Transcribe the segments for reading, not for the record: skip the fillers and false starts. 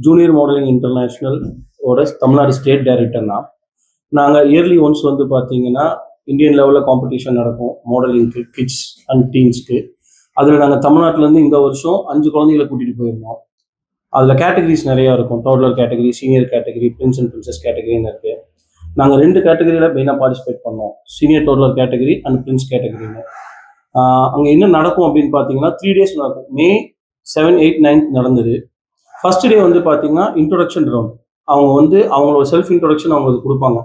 Junior modelling international ஓட Tamil Nadu state டைரக்டர்னா. நாங்கள் yearly once வந்து பார்த்தீங்கன்னா இந்தியன் லெவலில் காம்படிஷன் நடக்கும் மாடலிங்க்கு, கிட்ஸ் அண்ட் டீன்ஸ்க்கு. அதில் நாங்கள் தமிழ்நாட்டிலேருந்து இந்த வருஷம் 5 குழந்தைகளை கூட்டிகிட்டு போயிருந்தோம். அதில் கேட்டகரிஸ் நிறையா இருக்கும். Toddler category, senior category, prince and princess கேட்டகரின்னு இருக்குது. நாங்கள் 2 கேட்டகரியில் மெயினாக பார்ட்டிசிபேட் பண்ணோம். Senior toddler category and prince கேட்டகரின்னு. அங்கே என்ன நடக்கும் அப்படின்னு பார்த்தீங்கன்னா 3 days நடக்கும். May 7, 8, 9 நடந்தது. ஃபர்ஸ்ட் டே வந்து பார்த்தீங்கன்னா இன்ட்ரோடக்ஷன் ரவுண்ட். அவங்க வந்து அவங்களோட செல்ஃப் இன்ட்ரோடக்ஷன் அவங்களுக்கு கொடுப்பாங்க.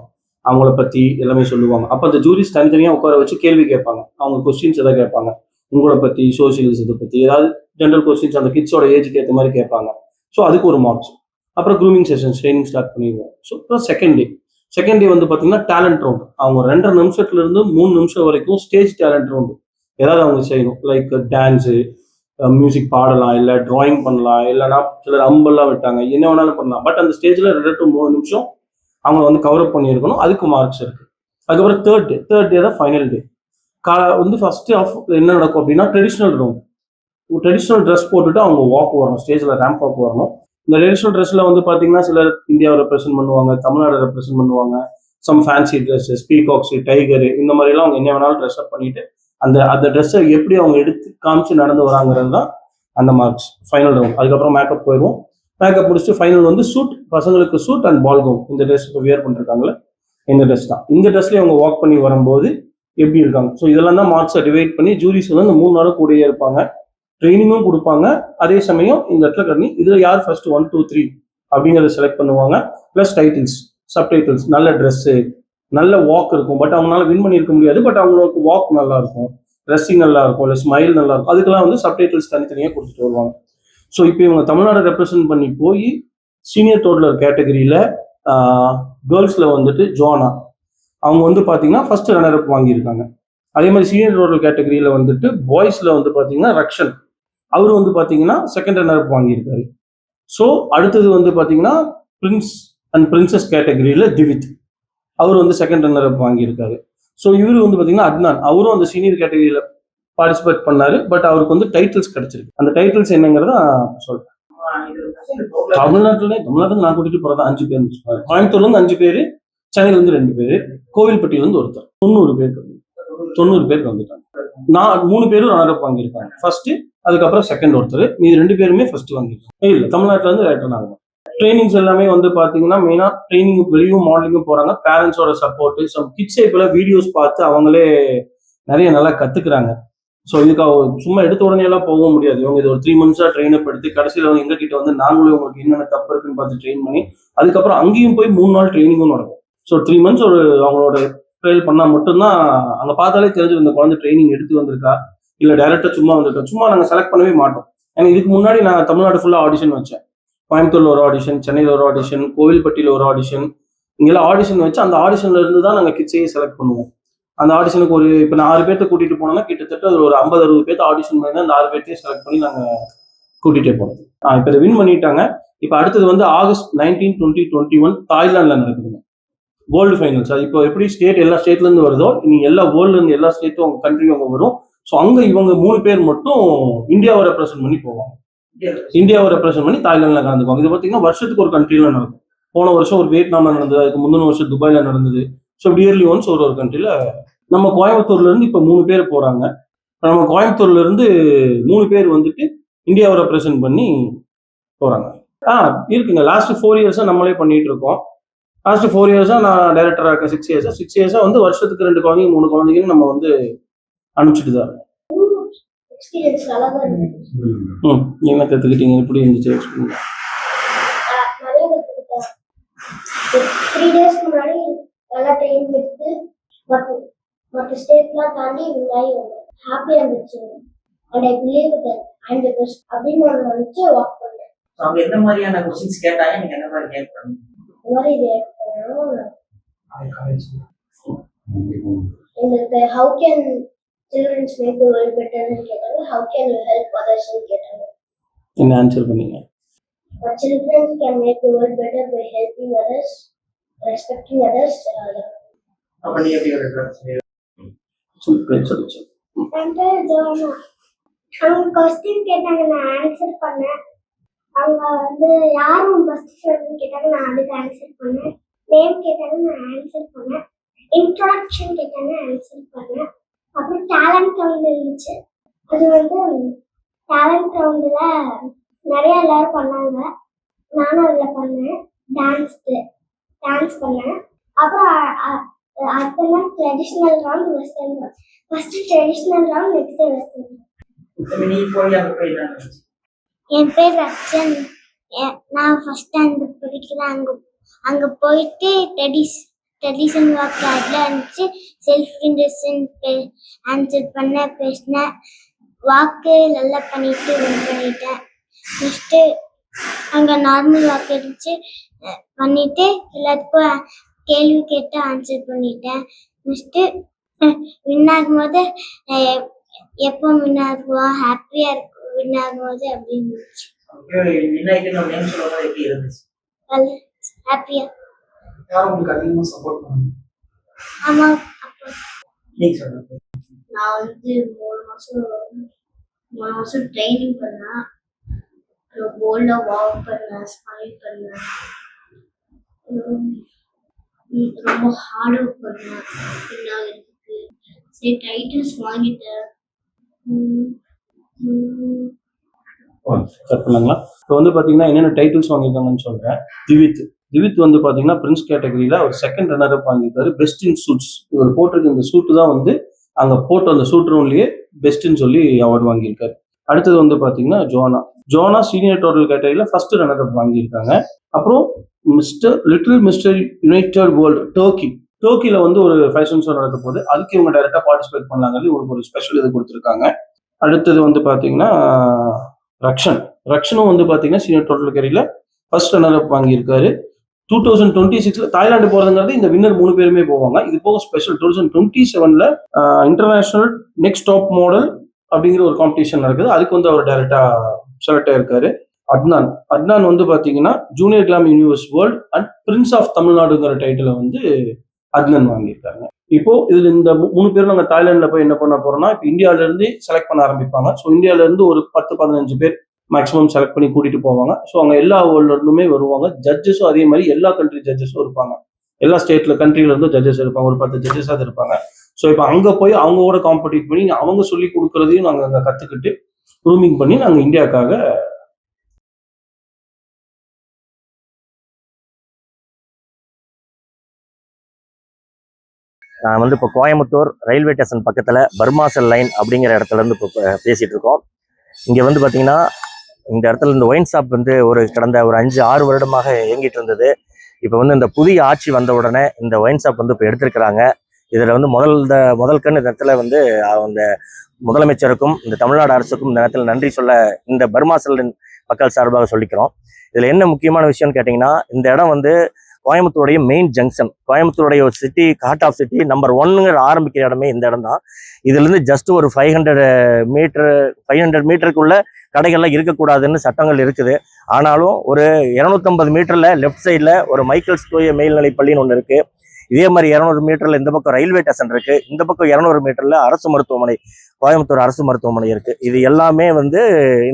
அவங்கள பற்றி எல்லாமே சொல்லுவாங்க. அப்போ அந்த ஜூரிஸ் தனித்தனியாக உட்கார வச்சு கேள்வி கேட்பாங்க. அவங்க கொஸ்டின்ஸ் எதாவது கேட்பாங்க. உங்களை பற்றி, சோசியல்ஸ் இதை பற்றி ஏதாவது ஜென்ரல் கொஸ்டின்ஸ் அந்த கிட்ஸோட ஏஜுக்கு ஏற்ற மாதிரி கேட்பாங்க. ஸோ அதுக்கு ஒரு மார்க்ஸ். அப்புறம் க்ரூமிங் செஷன்ஸ் ட்ரைனிங் ஸ்டார்ட் பண்ணிடுவோம். ஸோ அப்புறம் செகண்ட் டே வந்து பார்த்தீங்கன்னா டேலண்ட் ரவுண்ட். அவங்க 2.5 நிமிஷத்துலேருந்து 3 நிமிஷம் வரைக்கும் ஸ்டேஜ் டேலண்ட் ரவுண்டு ஏதாவது அவங்க செய்யணும். லைக் டான்ஸு, மியூசிக் பாடலாம், இல்லை டிராயிங் பண்ணலாம், இல்லைனா சிலர் அம்பெல்லாம் விட்டாங்க, என்ன வேணாலும் பண்ணலாம். பட் அந்த ஸ்டேஜில் 2 to 3 நிமிஷம் அவங்க வந்து கவரப் பண்ணியிருக்கணும். அதுக்கு மார்க்ஸ் இருக்குது. அதுக்கப்புறம் தேர்ட் டே தான் ஃபைனல் டே. வந்து ஃபர்ஸ்ட் ஆஃப் என்ன நடக்கும் அப்படின்னா ட்ரெடிஷ்னல் ரவுண்ட். ட்ரெடிஷ்னல் ட்ரெஸ் போட்டுட்டு அவங்க வாக் வரணும், ஸ்டேஜில் ரேம்ப் வாக் வரணும். இந்த ட்ரெடிஷ்னல் ட்ரெஸ்ஸில் வந்து பார்த்தீங்கன்னா சிலர் இந்தியாவை ரெப்ரசென்ட் பண்ணுவாங்க, தமிழ்நாடு ரெப்ரசென்ட் பண்ணுவாங்க. சம் ஃபேன்சி ட்ரெஸ்ஸஸ், பீகாக்ஸு, டைகரு, இந்த மாதிரிலாம் அவங்க என்ன வேணாலும் ட்ரெஸ் அப் பண்ணிட்டு அந்த ட்ரெஸ்ஸை எப்படி அவங்க எடுத்து காமிச்சு நடந்து வராங்கிறது தான் அந்த மார்க்ஸ். Final round. அதுக்கப்புறம் மேக்கப் போயிடுவோம். மேக்கப் முடிச்சுட்டு ஃபைனல் வந்து சூட், பசங்களுக்கு சூட் அண்ட் பால் கவுன். இந்த ட்ரெஸ் இப்போ வியர் பண்ணிருக்காங்களே இந்த ட்ரெஸ் தான். இந்த ட்ரெஸ்லேயே அவங்க வாக் பண்ணி வரும்போது எப்படி இருக்காங்க. ஸோ இதெல்லாம் தான் மார்க்ஸை டிவைட் பண்ணி ஜூரிஸ் வந்து இந்த 3 நாளும் கூடயே இருப்பாங்க. ட்ரைனிங்கும் கொடுப்பாங்க. அதே சமயம் இந்த இடத்துல கண்ணி இதில் யார் ஃபர்ஸ்ட் 1, 2, 3 அப்படிங்கிறத செலக்ட் பண்ணுவாங்க. ப்ளஸ் டைட்டில்ஸ், சப்டைட்டில்ஸ், நல்ல ட்ரெஸ்ஸு, நல்ல வாக் இருக்கும். பட் அவங்களால வின் பண்ணியிருக்க முடியாது. பட் அவங்களுக்கு வாக் நல்லா இருக்கும், ட்ரெஸ்ஸிங் நல்லா இருக்கும், இல்லை ஸ்மைல் நல்லா இருக்கும். அதுக்கெல்லாம் வந்து சப்டைட்டில்ஸ் தனித்தனியாக கொடுத்துட்டு வருவாங்க. ஸோ இப்போ இவங்க தமிழ்நாடு ரெப்ரசென்ட் பண்ணி போய் சீனியர் டோட்லர் கேட்டகரியில் கேர்ள்ஸில் வந்துட்டு ஜோனா அவங்க வந்து பார்த்தீங்கன்னா ஃபர்ஸ்ட் ரன்னர் அப் வாங்கியிருக்காங்க. அதே மாதிரி சீனியர் டோட்லர் கேட்டகரியில் வந்துட்டு பாய்ஸில் வந்து பார்த்தீங்கன்னா ரக்ஷன் அவர் வந்து பார்த்தீங்கன்னா செகண்ட் ரன்னர் அப் வாங்கியிருக்காரு. ஸோ அடுத்தது வந்து பார்த்தீங்கன்னா பிரின்ஸ் அண்ட் பிரின்சஸ் கேட்டகரியில் திவித் அவர் வந்து செகண்ட் ரன்னர் அப் வாங்கியிருக்காரு. ஸோ இவர் வந்து பார்த்தீங்கன்னா அட்னான் அவரும் அந்த சீனியர் கேட்டகரியில் பார்ட்டிசிபேட் பண்ணாரு. பட் அவருக்கு வந்து டைட்டில்ஸ் கிடைச்சிருக்கு. அந்த டைட்டில்ஸ் என்னங்கிறத சொல்றேன். தமிழ்நாட்டில் நான் கூட்டிட்டு போறதா 5 பேர். கோயம்புத்தூர்ல இருந்து 5 பேர், சென்னையில இருந்து 2 பேர், கோவில்பட்டியில இருந்து ஒருத்தர். 90 பேருக்கு வந்துட்டாங்க. நான் 3 பேரும் ரன்னர் அப் வாங்கியிருக்காங்க ஃபர்ஸ்ட். அதுக்கப்புறம் செகண்ட் ஒருத்தர். மீது 2 பேருமே ஃபர்ஸ்ட் வாங்கியிருக்காங்க. இல்லை, தமிழ்நாட்டில இருந்து ரைட்டர் ஆகும். ட்ரைனிங்ஸ் எல்லாமே வந்து பார்த்தீங்கன்னா மெயினாக ட்ரைனிங் வெளியும் மாடலிங்கும் போகிறாங்க. பேரண்ட்ஸோட சப்போர்ட்டு, சம் கிட்ஸை இப்போ வீடியோஸ் பார்த்து அவங்களே நிறைய நல்லா கற்றுக்குறாங்க. ஸோ இதுக்கு சும்மா எடுத்த உடனே எல்லாம் போக முடியாது. இவங்க இது ஒரு 3 months ட்ரெயின் அப் எடுத்து கடைசியில் அவங்க எங்ககிட்ட வந்து நாங்களும் உங்களுக்கு என்னென்ன தப்பு இருக்குன்னு பார்த்து ட்ரெயின் பண்ணி அதுக்கப்புறம் அங்கேயும் போய் 3 நாள் ட்ரைனிங்கும் நடக்கும். ஸோ 3 months ஒரு அவங்களோட ட்ரையல் பண்ணால் மட்டும்தான் அங்கே பார்த்தாலே தெரிஞ்சு இந்த குழந்தை ட்ரைனிங் எடுத்து வந்திருக்கா இல்லை டைரக்டாக சும்மா வந்திருக்கா. சும்மா நாங்கள் செலக்ட் பண்ணவே மாட்டோம். ஏன்னா இதுக்கு முன்னாடி நான் தமிழ்நாடு ஃபுல்லாக ஆடிஷன் வச்சேன். கோயம்புத்தூர்ல ஒரு ஆடிஷன், சென்னையில் ஒரு ஆடிஷன், கோவில்பட்டியில் ஒரு ஆடிஷன், இங்கெல்லாம் ஆடிஷன் வச்சு அந்த ஆடிஷன்ல இருந்து தான் நாங்கள் கிட்ஸையே செலக்ட் பண்ணுவோம். அந்த ஆடிஷனுக்கு ஒரு இப்போ நான் 6 பேர்த்த கூட்டிட்டு போனோம்னா கிட்டத்தட்ட ஒரு 50-60 பேர்த்த ஆடிஷன் பண்ணி அந்த 6 பேர்த்தையும் செலக்ட் பண்ணி நாங்கள் கூட்டிகிட்டே போனோம். இப்போ இதை வின் பண்ணிட்டாங்க. இப்போ அடுத்தது வந்து August 19, 2021 தாய்லாந்துல நடக்குதுங்க வேர்ல்டு ஃபைனல்ஸ். அது இப்போ எப்படி ஸ்டேட் எல்லா ஸ்டேட்ல இருந்து வருதோ இனி எல்லா வேர்ல்டுல இருந்து எல்லா ஸ்டேட்டும் அவங்க கண்ட்ரியும் அவங்க வரும். ஸோ அங்கே இவங்க 3 பேர் மட்டும் இந்தியாவை ரெப்ரசென்ட் பண்ணி போவாங்க. இந்தியாவை ரெப்ரசென்ட் பண்ணி தாய்லாந்துல கலந்துக்குவாங்க. இது பார்த்தீங்கன்னா வருஷத்துக்கு ஒரு கண்ட்ரியில நடக்கும். போன வருஷம் ஒரு வியட்நாம்ல நடந்தது, அதுக்கு முந்தின வருஷம் துபாயில நடந்தது. ஸோ இயர்லி ஒன்ஸ் ஒரு கண்ட்ரியில. நம்ம கோயம்புத்தூர்ல இருந்து இப்போ 3 பேர் போறாங்க. நம்ம கோயம்புத்தூர்ல இருந்து 3 பேர் வந்துட்டு இந்தியாவை ரெப்ரசென்ட் பண்ணி போறாங்க. இருக்குங்க. லாஸ்ட் 4 years நம்மளே பண்ணிட்டு இருக்கோம். லாஸ்ட் 4 years நான் டைரக்டரா இருக்கேன். 6 years வந்து வருஷத்துக்கு 2 குழந்தைங்க 3 குழந்தைங்கன்னு நம்ம வந்து அனுப்பிச்சுட்டு தான் இருக்கோம். என்ன கத்துக்கிட்டீங்க? எப்படி இருந்துச்சு? 3 days முன்னாடி நல்லா ட்ரெயின் எடுத்து மற்ற ஸ்டேட்லாம் தாண்டி வின்னாயி வந்தேன். ஹாப்பியா இருந்துச்சு. And I believe that I am the best அப்படின்னு நான் நினைச்சு வாக் பண்ணேன். அவங்க என்ன மாதிரியான क्वेश्चंस கேட்டாங்க, நீங்க என்ன மாதிரி ரியாக்ட் பண்ணீங்க? இந்த மாதிரி ரியாக்ட் பண்ணேன். how can children make the world better ன்னு கேட்டாங்க. how can you help others ன்னு கேட்டாங்க. என்ன ஆன்சர் பண்ணீங்க? children can make the world better by helping others, respecting others. அப்ப நீ எப்படி ஒரு ட்ரெஸ் சொல்லு. அவங்க क्वेश्चन கேட்டாங்க, நான் ஆன்சர் பண்ணேன். அங்க வந்து யாரும் பெஸ்ட் ஃப்ரெண்ட் கேட்டாங்க, நான் அதுக்கு ஆன்சர் பண்ணேன். நேம் கேட்டாங்க, நான் ஆன்சர் பண்ணேன். இன்ட்ரோடக்ஷன் கேட்டாங்க, ஆன்சர் பண்ணேன். அப்புறம் டேலண்ட் ரவுண்ட் இருந்துச்சு. அது வந்து டேலண்ட் ரவுண்டில் நிறைய எல்லாரும் பண்ணாங்க. நானும் அதில் பண்ணேன். டான்ஸ் பண்ணேன். அப்புறம் அடுத்த நாள் traditional round, western round. First traditional round, next western round. இப்ப நீ போய் அங்க போய் என்ன நினைச்சு? என் பேர் ரக்ஷன். நான் ஃபர்ஸ்ட் ஸ்டாண்டர்ட் படிக்கிறேன். அங்கே போயிட்டு ட்ரெடிஷன் வாக்கு அதில் இருந்துச்சு. செல்ஃப் இன்ட்ரெஸ்டன் ஆன்சர் பண்ண பேசினேன். வாக்கு நல்லா பண்ணிட்டு வின் பண்ணிட்டேன். நெக்ஸ்ட்டு அங்கே நார்மல் வாக்கு இருந்துச்சு, பண்ணிட்டு எல்லாத்துக்கும் கேள்வி கேட்டு ஆன்சர் பண்ணிட்டேன். நெக்ஸ்ட்டு வின் ஆகும்போது எப்போ வின் ஆகுவோம், ஹாப்பியாக இருக்கும் வின் ஆகும்போது அப்படின்னு இருந்துச்சு. இன்னைக்கு நம்ம நேம் சொல்லும்போது எப்படி இருந்துச்சு? ஹாப்பியா. யார் உங்களுக்கு அதிகமா சப்போர்ட் பண்ணாங்க? ஆமாம். அப்போ நீங்க சொல்லுங்க. நான் வந்து 3 மாதம் ட்ரைனிங் பண்ணேன். போல்டாக வாக் பண்ணேன், ஸ்மைல் பண்ணேன், ரொம்ப ஹார்ட் ஒர்க் பண்ணேன். இருக்கு சரி டைட்டில்ஸ் வாங்கிட்டேன். ஸ்டார்ட் பண்ணலாங்களா? இப்போ வந்து பார்த்தீங்கன்னா என்னென்ன டைட்டில்ஸ் வாங்கியிருக்காங்கன்னு சொல்கிறேன். திவித் வந்து பார்த்தீங்கன்னா பிரின்ஸ் கேட்டகரியில் அவர் செகண்ட் ரன்னர் வாங்கியிருக்காரு. பெஸ்ட் இன் சூட்ஸ், இவர் போட்டிருக்க இந்த சூட்டு தான் வந்து அங்கே போட்ட அந்த சூட் ரவுண்ட்லேயே பெஸ்ட்டுன்னு சொல்லி அவார்டு வாங்கியிருக்காரு. அடுத்தது வந்து பார்த்தீங்கன்னா ஜோனா சீனியர் டோட்டல் கேட்டகரியில் ஃபர்ஸ்ட் ரன்னர் அப் வாங்கியிருக்காங்க. அப்புறம் மிஸ்டர் யுனைடெட் வேர்ல்டு டர்க்கியில் வந்து ஒரு ஃபேஷன் ஷோ நடக்க போகுது. அதுக்கு இவங்க டைரெக்டாக பார்ட்டிசிபேட் பண்ணாங்க. இவங்களுக்கு ஒரு ஸ்பெஷல் இது கொடுத்துருக்காங்க. அடுத்தது வந்து பார்த்தீங்கன்னா ரக்ஷனும் வந்து பார்த்தீங்கன்னா சீனியர் டோட்டல் கேட்டகரியில் ஃபர்ஸ்ட் ரன்னர் அப் வாங்கியிருக்காரு. 2026 தாய்லாந்து போறதுங்கிறது இந்த வின்னர் 3 பேருமே போவாங்க. இது போக special 2027 international next top model அப்படிங்கிற ஒரு காம்படிஷன் நடக்குது. அதுக்கு வந்து அவர் டைரக்டா செலக்ட் ஆயிருக்காரு. அட்னான் வந்து பாத்தீங்கன்னா junior glam universe world and prince of தமிழ்நாடுங்கிற டைட்டில வந்து அட்னான் வாங்கியிருக்காங்க. இப்போ இதுல இந்த 3 பேரும் நாங்க தாய்லாந்துல போய் என்ன பண்ண போறோம்னா, இப்போ இந்தியாவில இருந்து செலக்ட் பண்ண ஆரம்பிப்பாங்க. ஸோ இந்தியாவில இருந்து ஒரு 10-15 பேர் மேக்ஸிமம் செலக்ட் பண்ணி கூட்டிட்டு போவாங்க. ஸோ அங்கே எல்லா வேர்ல்ட்ல இருந்துமே வருவாங்க. ஜட்ஜஸும் அதே மாதிரி எல்லா கண்ட்ரி ஜட்ஜஸும் இருப்பாங்க. எல்லா ஸ்டேட்ல கண்ட்ரில இருந்து ஜட்ஜஸ் இருப்பாங்க. ஒரு 10 ஜட்ஜஸாக இருப்பாங்க. ஸோ இப்போ அங்கே போய் அவங்களோட காம்படிட் பண்ணி அவங்க சொல்லி கொடுக்குறதையும் நாங்கள் அங்கே கற்றுக்கிட்டு க்ரூமிங் பண்ணி நாங்கள் இந்தியாவுக்காக நான் வந்து இப்போ கோயம்புத்தூர் ரயில்வே ஸ்டேஷன் பக்கத்தில் பர்மாசல் லைன் அப்படிங்கிற இடத்துல இருந்து இப்போ பேசிகிட்டு இருக்கோம். இங்கே வந்து பார்த்தீங்கன்னா இந்த இடத்துல இந்த ஒயின் ஷாப் வந்து கடந்த ஒரு 5-6 வருடமாக இயங்கிட்டு இருந்தது. இப்போ வந்து இந்த புதிய ஆட்சி வந்த உடனே இந்த ஒயின் ஷாப் வந்து இப்போ எடுத்திருக்கிறாங்க. இதில் வந்து முதல் கண் இந்த இடத்துல வந்து அந்த முதலமைச்சருக்கும் இந்த தமிழ்நாடு அரசுக்கும் இந்த இடத்துல நன்றி சொல்ல இந்த பர்மாசல் மக்கள் சார்பாக சொல்லிக்கிறோம். இதில் என்ன முக்கியமான விஷயம்னு கேட்டிங்கன்னா, இந்த இடம் வந்து கோயம்புத்தூருடைய மெயின் ஜங்ஷன், கோயம்புத்தூருடைய ஒரு city, heart of city number 1 ஆரம்பிக்கிற இடமே இந்த இடம் தான். இதுலேருந்து ஜஸ்ட் ஒரு 500 மீட்டருக்குள்ள கடைகள்லாம் இருக்கக்கூடாதுன்னு சட்டங்கள் இருக்குது. ஆனாலும் ஒரு 250 மீட்டரில் லெஃப்ட் சைடில் ஒரு மைக்கேல்ஸ் தூய மேல்நிலை பள்ளின்னு ஒன்று இருக்குது. இதே மாதிரி 200 மீட்டரில் இந்த பக்கம் ரயில்வே ஸ்டேஷன் இருக்குது. இந்த பக்கம் 200 மீட்டரில் அரசு மருத்துவமனை, கோயம்புத்தூர் அரசு மருத்துவமனை இருக்குது. இது எல்லாமே வந்து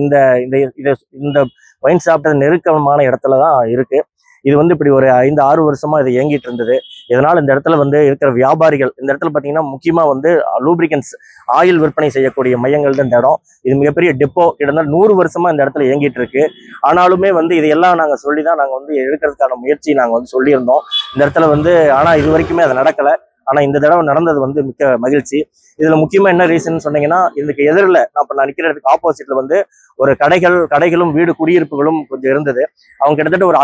இந்த ஒயின் ஷாப் நெருக்கமான இடத்துல தான் இருக்குது. இது வந்து இப்படி ஒரு 5-6 வருஷமா இது இயங்கிட்டு இருந்தது. இதனால் இந்த இடத்துல வந்து இருக்கிற வியாபாரிகள், இந்த இடத்துல பார்த்தீங்கன்னா முக்கியமாக வந்து லூப்ரிகன்ஸ் ஆயில் விற்பனை செய்யக்கூடிய மையங்கள் தான் இந்த இடம். இது மிகப்பெரிய டெப்போ, கிட்டத்தட்ட 100 வருஷமா இந்த இடத்துல இயங்கிட்டு இருக்கு. ஆனாலுமே வந்து இதையெல்லாம் நாங்கள் சொல்லி தான் நாங்கள் வந்து எடுக்கிறதுக்கான முயற்சி நாங்கள் வந்து சொல்லியிருந்தோம் இந்த இடத்துல வந்து. ஆனால் இது வரைக்குமே அது நடக்கலை. ஆனால் இந்த தடவை நடந்தது வந்து மிக்க மகிழ்ச்சி. இதில் முக்கியமாக என்ன ரீசன் சொன்னீங்கன்னா, இதுக்கு எதிரில் நான் நிற்கிற இடத்துக்கு ஆப்போசிட்ல வந்து ஒரு கடைகளும் வீடு குடியிருப்புகளும் கொஞ்சம் இருந்தது. அவங்க கிட்டத்தட்ட ஒரு